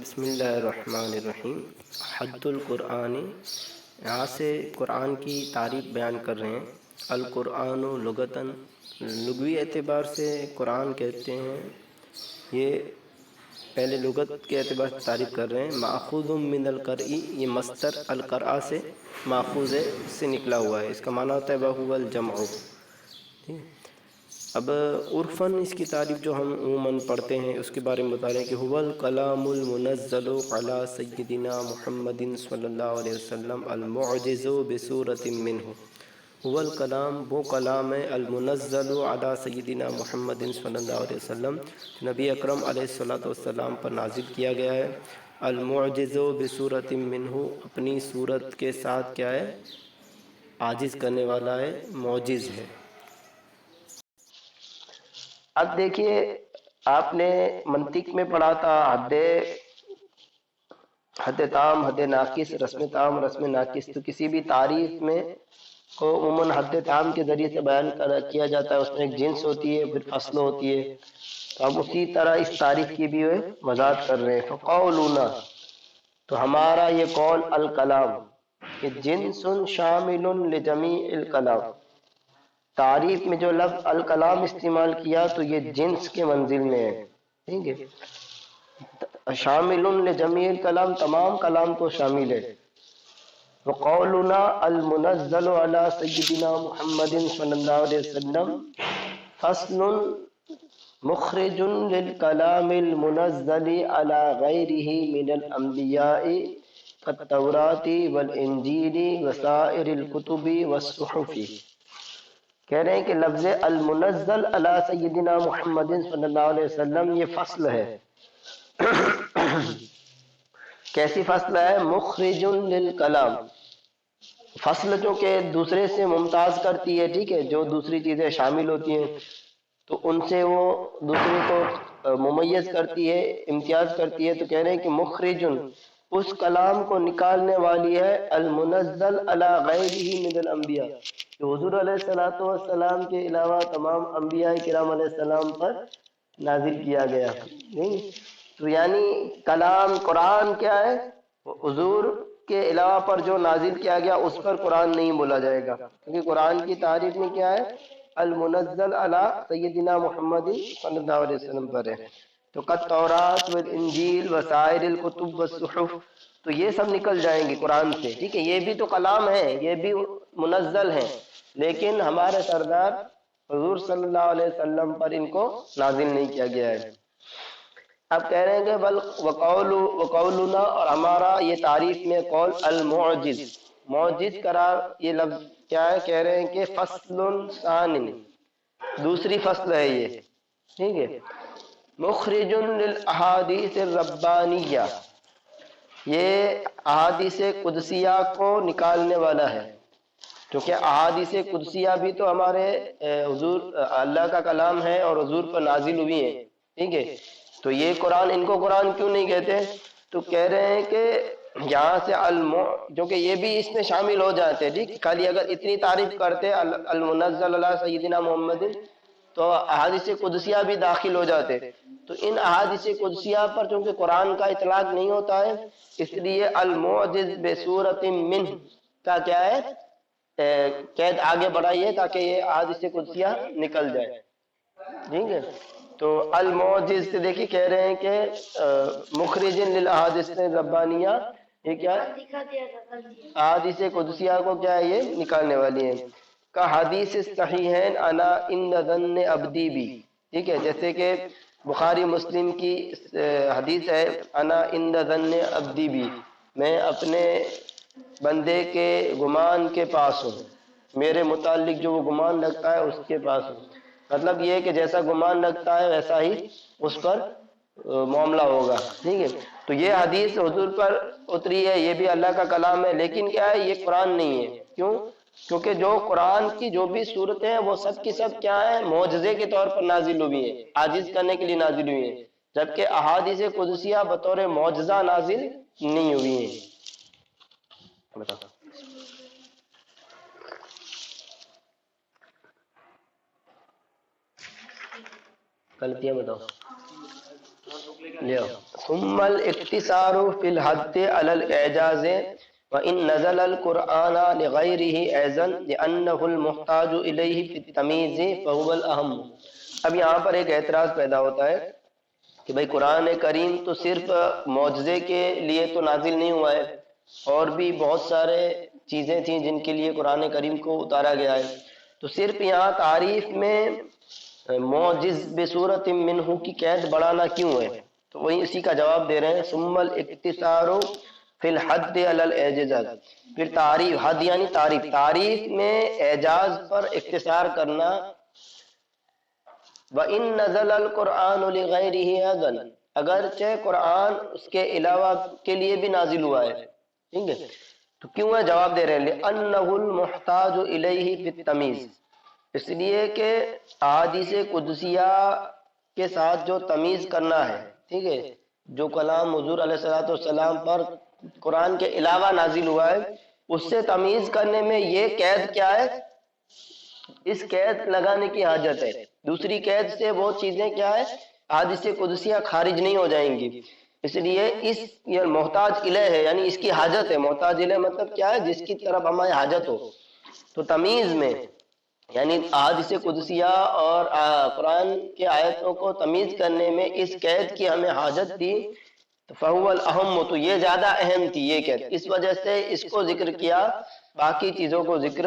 بسم اللہ الرحمن الرحیم۔ حد القرآن، یہاں سے قرآن کی تعریف بیان کر رہے ہیں۔ القرآن لغتاً، لغوی اعتبار سے قرآن کہتے ہیں، یہ پہلے لغت کے اعتبار سے تعریف کر رہے ہیں۔ ماخوذ من القرئی، یہ مصدر القرأ سے ماخوذ ہے، اس سے نکلا ہوا ہے۔ اس کا معنی ہوتا ہے وہو الجمع۔ اب عرفاً اس کی تعریف جو ہم عموماً پڑھتے ہیں اس کے بارے میں بتا رہے ہیں کہ هو الکلام المنزل علی سیدنا محمد صلی اللہ علیہ وسلم المعجز بصورت منہ۔ هو الکلام، وہ کلام ہے، المنزل علی سیدنا محمد صلی اللہ علیہ وسلم، نبی اکرم علیہ السلام پر نازل کیا گیا ہے۔ المعجز بصورت منہ، اپنی صورت کے ساتھ کیا ہے؟ عاجز کرنے والا ہے، معجز ہے۔ اب دیکھیے، آپ نے منطق میں پڑھا تھا حد تام، حد ناقص، رسم تام، رسم ناقص۔ تو کسی بھی تعریف میں کو عموماً حد تام کے ذریعے سے بیان کیا جاتا ہے، اس میں ایک جنس ہوتی ہے، پھر فصل ہوتی ہے۔ تو ہم اسی طرح اس تعریف کی بھی وضاحت کر رہے ہیں۔ فقولنا، تو ہمارا یہ قول الکلام، کہ جنس شامل لجمیع الکلام۔ تعریف میں جو لفظ الکلام استعمال کیا تو یہ جنس کے منزل میں ہے، ٹھیک ہے، شامل لجمیع الکلام، تمام کلام کو شامل ہے۔ وقولنا المنزل علی سیدنا محمد صلی اللہ علیہ وسلم فصل مخرج للکلام المنزل علی غیرہ من الانبیاء کالتوراۃ والانجیل وسائر الکتب والصحف۔ کہہ رہے ہیں کہ لفظ المنزل علی سیدنا محمد صلی اللہ علیہ وسلم یہ فصل ہے۔ کیسی فصل ہے؟ مخرج للکلام، فصل جو کہ دوسرے سے ممتاز کرتی ہے، ٹھیک ہے، جو دوسری چیزیں شامل ہوتی ہیں تو ان سے وہ دوسرے کو ممیز کرتی ہے، امتیاز کرتی ہے۔ تو کہہ رہے ہیں کہ مخرج، اس کلام کو نکالنے والی ہے، المنزل علی غیرہ من الانبیاء، کہ حضور علیہ الصلوۃ والسلام کے علاوہ تمام انبیاء کرام علیہ السلام پر نازل کیا گیا۔ تو یعنی کلام قرآن کیا ہے؟ حضور کے علاوہ پر جو نازل کیا گیا اس پر قرآن نہیں بولا جائے گا، کیونکہ قرآن کی تعریف میں کیا ہے؟ المنزل علی سیدنا محمد صلی اللہ علیہ وسلم پر ہے۔ تو کالتوراۃ والانجیل وسائر الکتب والصحف، تو یہ سب نکل جائیں گے قرآن سے، ٹھیک ہے، یہ بھی تو کلام ہے، یہ بھی منزل ہیں، لیکن ہمارے سردار حضور صلی اللہ علیہ وسلم پر ان کو نازل نہیں کیا گیا ہے۔ اب کہہ رہے ہیں کہ بل وقولنا، اور ہمارا یہ تعریف میں قول المعجز، معجز قرار یہ لفظ کیا ہے؟ کہہ رہے ہیں کہ فصل ثان، دوسری فصل ہے یہ، ٹھیک ہے، مخرج للاحادیث الربانیہ، یہ احادیث قدسیہ کو نکالنے والا ہے، کیونکہ احادیث قدسیہ بھی تو ہمارے حضور اللہ کا کلام ہے اور حضور پر نازل ہوئی ہیں، ٹھیک ہے، تو یہ قرآن، ان کو قرآن کیوں نہیں کہتے؟ تو کہہ رہے ہیں کہ یہاں سے جو کہ یہ بھی اس میں شامل ہو جاتے ہیں، ٹھیک، خالی اگر اتنی تعریف کرتے المنزل علی سیدنا محمد تو احادیث قدسیہ بھی داخل ہو جاتے۔ تو ان احادیث قدسیہ پر چونکہ قرآن کا اطلاق نہیں ہوتا ہے، اس لیے المعجز بصورت منہ کا کیا ہے؟ قید آگے بڑھائیے تاکہ یہ احادیث قدسیہ نکل جائے، ٹھیک ہے۔ تو المعجز سے دیکھیے کہہ رہے ہیں کہ مخرج للاحادیث الربانیہ، یہ کیا ہے؟ احادیث قدسیہ کو کیا ہے؟ یہ نکالنے والی ہیں۔ کا حدیث صحیحین انا ان ظن عبدی بھی، ٹھیک ہے، جیسے کہ بخاری مسلم کی حدیث ہے، انا ان ظن عبدی بھی، میں اپنے بندے کے گمان کے پاس ہوں، میرے متعلق جو وہ گمان رکھتا ہے اس کے پاس ہوں۔ مطلب یہ ہے کہ جیسا گمان رکھتا ہے ویسا ہی اس پر معاملہ ہوگا، ٹھیک ہے۔ تو یہ حدیث حضور پر اتری ہے، یہ بھی اللہ کا کلام ہے، لیکن کیا ہے؟ یہ قرآن نہیں ہے۔ کیوں؟ کیونکہ جو قرآن کی جو بھی صورتیں ہیں وہ سب کی سب کیا ہیں؟ معجزے کے طور پر نازل ہوئی ہیں، عاجز کرنے کے لیے نازل ہوئی ہیں، جبکہ احادیث قدسیہ بطور معجزہ نازل نہیں ہوئی ہیں۔ غلطیاں بتاؤ۔ لیا ثم الاقتصار فی الحد علی الاعجاز وان نزل القرآن لغیرہ ایضا لانہ المحتاج الیہ فی التمییز فهو الاہم۔ اب یہاں پر ایک اعتراض پیدا ہوتا ہے کہ بھئی قرآن کریم تو صرف معجزے کے لیے تو نازل نہیں ہوا ہے، اور بھی بہت سارے چیزیں تھیں جن کے لیے قرآن کریم کو اتارا گیا ہے، تو صرف یہاں تعریف میں معجز بصورت منہ کی قید بڑھانا کیوں ہے؟ تو وہی اسی کا جواب دے رہے ہیں، ثم الاقتصار فی الحد علی الاعجاز، پھر تعریف، حد یعنی تعریف میں اعجاز پر اختصار کرنا، وَإِن نَزَلَ الْقُرْآنُ لِغَيْرِهِ أَذًا، اگرچہ قرآن اس کے علاوہ کے لیے بھی نازل ہوا ہے، ٹھیک ہے، تو کیوں ہے؟ جواب دے رہے ہیں لِأَنَّهُ الْمُحْتَاجُ إِلَيْهِ فِي التَّمِييز، اس لیے کہ احادیث قدسیہ کے ساتھ جو تمیز کرنا ہے، ٹھیک ہے، جو کلام حضور علیہ الصلوۃ والسلام پر قرآن کے علاوہ نازل ہوا ہے، اس سے تمیز کرنے میں یہ قید کیا ہے؟ اس قید لگانے کی حاجت ہے۔ دوسری قید سے وہ چیزیں کیا ہے؟ احادیث قدسیہ خارج نہیں ہو جائیں گی، اس لیے اس یہ محتاج الیہ ہے، یعنی اس کی حاجت ہے۔ محتاج الیہ مطلب کیا ہے؟ جس کی طرف ہماری حاجت ہو۔ تو تمیز میں یعنی احادیث قدسیہ اور قرآن کے آیتوں کو تمیز کرنے میں اس قید کی ہمیں حاجت تھی، فہو الاہم، تو یہ زیادہ اہم تھی یہ قید، اس وجہ سے اس کو ذکر کیا، باقی چیزوں کو ذکر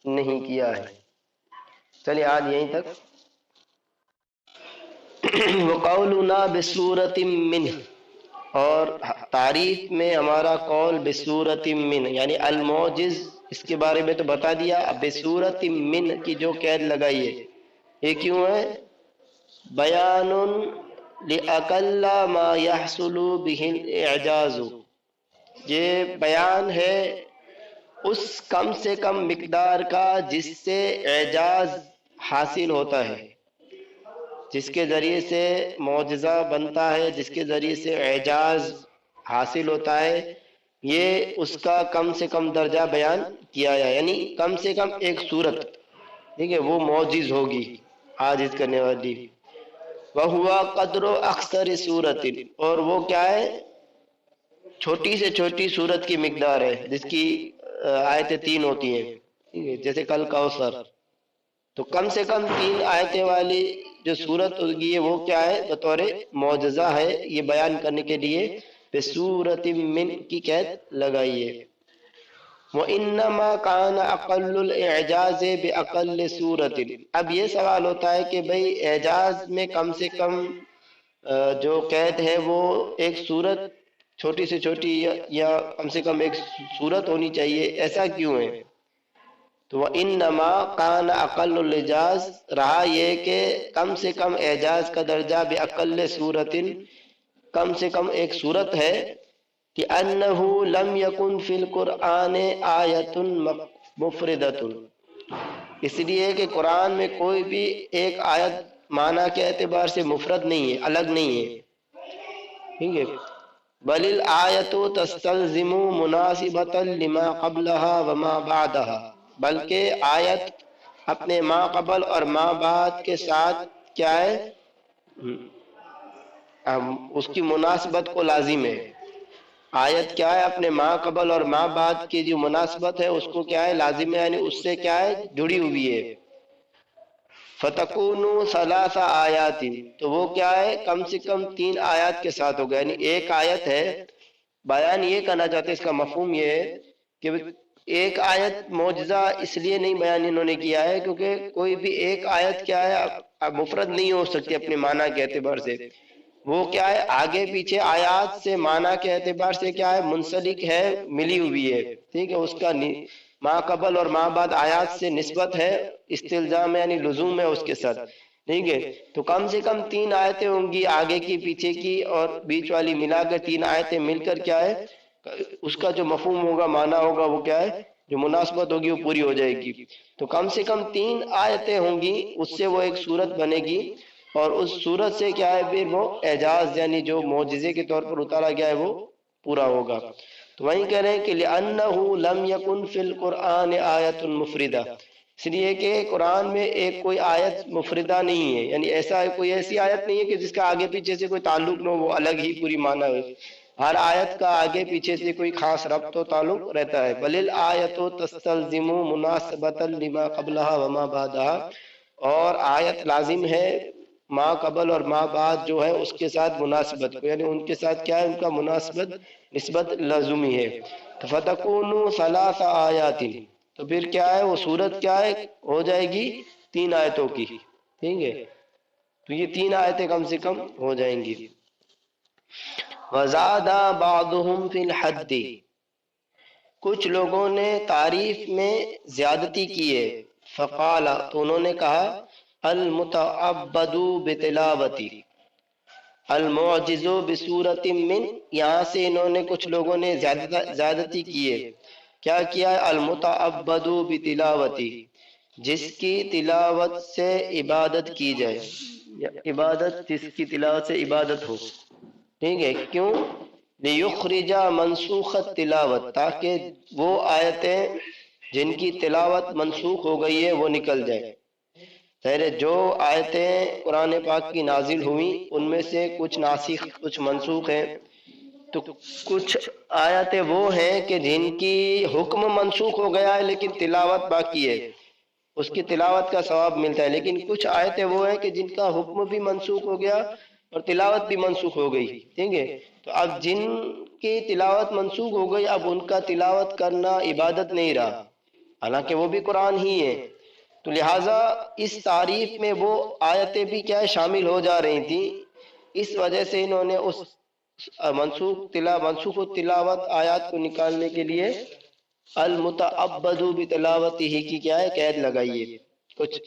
نہیں کیا ہے۔ چلیے آج یہیں تک۔ وقولنا بصورت منہ، اور تعریف میں ہمارا قول بصورت من یعنی المعجز، اس کے بارے میں تو بتا دیا۔ اب بصورت من کی جو قید لگائی ہے یہ کیوں ہے؟ بیان لأقل ما يحصل به الاعجاز، یہ بیان ہے اس کم سے کم مقدار کا جس سے اعجاز حاصل ہوتا ہے، جس کے ذریعے سے معجزہ بنتا ہے، جس کے ذریعے سے اعجاز حاصل ہوتا ہے، یہ اس کا کم سے کم درجہ بیان کیا ہے، یعنی کم سے کم ایک صورت، ٹھیک ہے، وہ معجز ہوگی عاجز کرنے والی۔ وَهُوَ قَدْرُ أَكْثَرِ صُورَةٍ، اور وہ کیا ہے؟ چھوٹی سے چھوٹی صورت کی مقدار ہے، جس کی آیتیں 3 ہوتی ہیں، ٹھیک ہے، جیسے کل کوثر، تو کم سے کم 3 آیتیں والی جو صورت ہوگی وہ کیا ہے؟ بطور معجزہ ہے، یہ بیان کرنے کے لیے بصورت من کی قید لگائیے۔ وَإِنَّمَا كَانَ أَقَلُّ الْإِعْجَازِ بِأَقَلِّ صُورَةٍ، اب یہ سوال ہوتا ہے کہ بھئی اعجاز میں کم سے کم جو قید ہے وہ ایک صورت، چھوٹی سے چھوٹی یا کم سے کم ایک صورت ہونی چاہیے، ایسا کیوں ہے؟ تو وَإِنَّمَا كَانَ أَقَلُّ الْإِعْجَازِ، رہا یہ کہ کم سے کم اعجاز کا درجہ بِأَقَلِّ صُورَةٍ، کم سے کم ایک صورت ہے، کہ أَنَّهُ لَمْ يَكُنْ فِي الْقُرْآنِ آیَةٌ مُفْرِدَةٌ، اس لیے کہ قرآن میں کوئی بھی ایک آیت معنی کے اعتبار سے مفرد نہیں ہے، الگ نہیں ہے، ٹھیک ہے، بل الآیۃ تستلزم مناسبۃ لما قبلها وما بعدها، بلکہ آیت اپنے ما قبل اور ما بعد کے ساتھ کیا ہے؟ اس کی مناسبت کو لازم ہے۔ آیت کیا ہے؟ اپنے ما قبل اور ما بعد کی جو مناسبت ہے اس کو کیا ہے؟ لازم ہے، یعنی اس سے کیا ہے؟ جڑی ہوئی ہے۔ فتکون 3 آیات، تو وہ کیا ہے؟ کم سے کم 3 آیات کے ساتھ ہوگا، یعنی ایک آیت ہے۔ بیان یہ کرنا چاہتے ہیں، اس کا مفہوم یہ ہے کہ ایک آیت معجزہ اس لیے نہیں بیان انہوں نے کیا ہے کیونکہ کوئی بھی ایک آیت کیا ہے مفرد نہیں ہو سکتی اپنے معنی کے اعتبار سے، وہ کیا ہے؟ آگے پیچھے آیات سے معنی کے اعتبار سے کیا ہے؟ منسلک ہے، ملی ہوئی ہے، ٹھیک ہے، اس کا ما قبل اور ما بعد آیات سے نسبت ہے، استلزام ہے، یعنی لزوم ہے اس کے ساتھ، ٹھیک ہے، تو کم سے کم 3 آیتیں ہوں گی، آگے کی پیچھے کی اور بیچ والی ملا کر 3 آیتیں مل کر کیا ہے؟ اس کا جو مفہوم ہوگا، معنی ہوگا، وہ کیا ہے؟ جو مناسبت ہوگی وہ پوری ہو جائے گی۔ تو کم سے کم 3 آیتیں ہوں گی، اس سے وہ ایک صورت بنے گی، اور اس صورت سے کیا ہے؟ پھر وہ اعجاز یعنی جو معجزے کے طور پر اتارا گیا ہے وہ پورا ہوگا۔ تو وہیں کہہ رہے ہیں کہ لِأَنَّهُ لَمْ يَكُنْ فِي الْقُرْآنِ آیَةٌ مُفْرِدَةٌ، اس لیے کہ قرآن میں ایک کوئی آیت مفردہ نہیں ہے، یعنی کوئی ایسی آیت نہیں ہے کہ جس کا آگے پیچھے سے کوئی تعلق نہ ہو، وہ الگ ہی پوری معنی ہو۔ ہر آیت کا آگے پیچھے سے کوئی خاص ربط و تعلق رہتا ہے۔ بل الآیت تستلزم مناسبۃ لما قبلها وما بعدها، اور آیت لازم ہے ما قبل اور ما بعد جو ہے اس کے ساتھ مناسبت کو، یعنی ان کے ساتھ کیا ہے، ان کا مناسبت نسبت لازمی ہے۔ فتکون ثلاث آیات، تو پھر کیا ہے وہ صورت کیا ہے، ہو جائے گی 3 آیتوں کی، ٹھیک ہے، تو یہ 3 آیتیں کم سے کم ہو جائیں گی۔ وزاد بعضهم فی الحد، کچھ لوگوں نے تعریف میں زیادتی کی ہے۔ فقال، تو انہوں نے کہا المتعبد بتلاوتی المعجز بصورت من، یہاں سے انہوں نے کچھ لوگوں نے زیادتی کی ہے۔ کیا کیا ہے؟ المتعبد بتلاوتی، جس کی تلاوت سے عبادت کی جائے، عبادت جس کی تلاوت سے عبادت ہو، ٹھیک ہے، کیوں؟ لیخرج منسوخ تلاوت، تاکہ وہ آیتیں جن کی تلاوت منسوخ ہو گئی ہے وہ نکل جائیں۔ جو آیتیں قرآن پاک کی نازل ہوئیں ان میں سے کچھ ناسخ کچھ منسوخ ہیں، تو کچھ آیتیں وہ ہیں کہ جن کی حکم منسوخ ہو گیا ہے لیکن تلاوت باقی ہے، اس کی تلاوت کا ثواب ملتا ہے، لیکن کچھ آیتیں وہ ہیں کہ جن کا حکم بھی منسوخ ہو گیا اور تلاوت بھی منسوخ ہو گئی، ٹھیک ہے، تو اب جن کی تلاوت منسوخ ہو گئی اب ان کا تلاوت کرنا عبادت نہیں رہا، حالانکہ وہ بھی قرآن ہی ہے، تو لہٰذا اس تعریف میں وہ آیتیں بھی کیا ہے شامل ہو جا رہی تھیں، اس وجہ سے انہوں نے اس منسوخ تلاوت آیات کو نکالنے کے لیے المتعبد بتلاوتہ کی کیا ہے قید لگائی ہے کچھ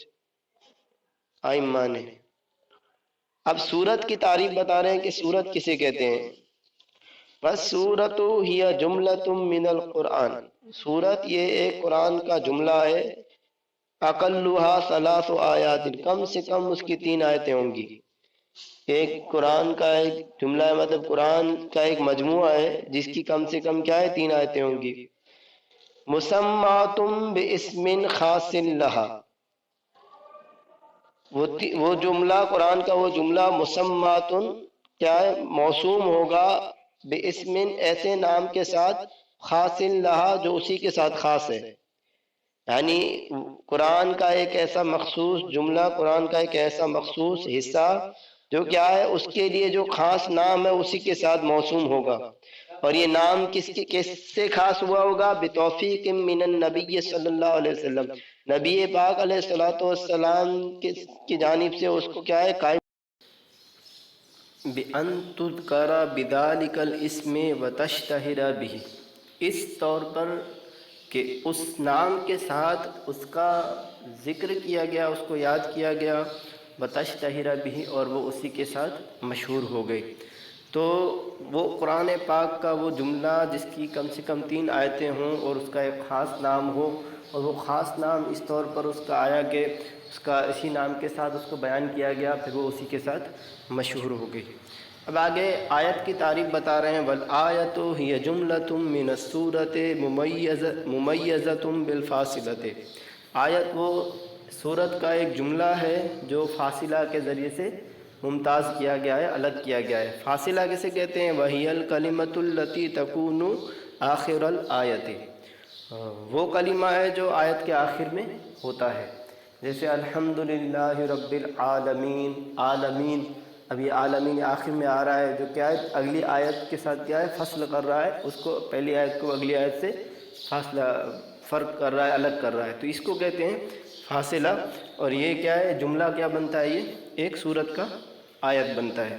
ائمہ نے۔ اب سورت کی تعریف بتا رہے ہیں کہ سورت کسے کہتے ہیں۔ بس سورت ہی جملۃ من القرآن، سورت یہ ایک قرآن کا جملہ ہے، اقلھا 3 آیات، کم سے کم اس کی 3 آیتیں ہوں گی۔ ایک قرآن کا ایک جملہ ہے، مطلب قرآن کا ایک مجموعہ ہے جس کی کم سے کم کیا ہے 3 آیتیں ہوں گی۔ مسمات باسم خاص لہا، وہ جملہ قرآن کا وہ جملہ مسمات کیا ہے موسوم ہوگا باسم ایسے نام کے ساتھ خاص لہا جو اسی کے ساتھ خاص ہے، یعنی قرآن کا ایک ایسا مخصوص جملہ، قرآن کا ایک ایسا مخصوص حصہ جو کیا ہے اس کے لیے جو خاص نام ہے اسی کے ساتھ موسوم ہوگا، اور یہ نام کس سے خاص ہوا ہوگا؟ بتوفیق من النبی صلی اللہ علیہ وسلم، نبی پاک علیہ الصلوۃ والسلام کی جانب سے اس کو کیا ہے قائم بِأَن تُذْكَرَ بِذَلِكَ الْإِسْمِ وَتَشْتَهِرَ بِهِ، اس طور پر کہ اس نام کے ساتھ اس کا ذکر کیا گیا، اس کو یاد کیا گیا، وَتَشْتَهِرَ بِهِ، اور وہ اسی کے ساتھ مشہور ہو گئی۔ تو وہ قرآن پاک کا وہ جملہ جس کی کم سے کم 3 آیتیں ہوں اور اس کا ایک خاص نام ہو، اور وہ خاص نام اس طور پر اس کا آیا کہ اس کا اسی نام کے ساتھ اس کو بیان کیا گیا، پھر وہ اسی کے ساتھ مشہور ہو گئی۔ اب آگے آیت کی تعریف بتا رہے ہیں، وَالْآیَةُ هِيَ جُمْلَةٌ مِّنَ السُّورَةِ مُمَيَّزَةٌ بِالْفَاصِلَةِ، آیت وہ سورت کا ایک جملہ ہے جو فاصلہ کے ذریعے سے ممتاز کیا گیا ہے، الگ کیا گیا ہے۔ فاصلہ کسے کہتے ہیں؟ وَهِيَ الْكَلِمَةُ الَّتِي تَكُونُ آخِرَ الْآیَةِ، وہ کلمہ ہے جو آیت کے آخر میں ہوتا ہے، جیسے الحمدللہ رب العالمین، عالمین، اب یہ عالمین آخر میں آ رہا ہے جو کیا ہے اگلی آیت کے ساتھ کیا ہے فصل کر رہا ہے، اس کو پہلی آیت کو اگلی آیت سے فاصلہ فرق کر رہا ہے، الگ کر رہا ہے، تو اس کو کہتے ہیں فاصلہ، اور یہ کیا ہے جملہ کیا بنتا ہے، یہ ایک سورت کا آیت بنتا ہے۔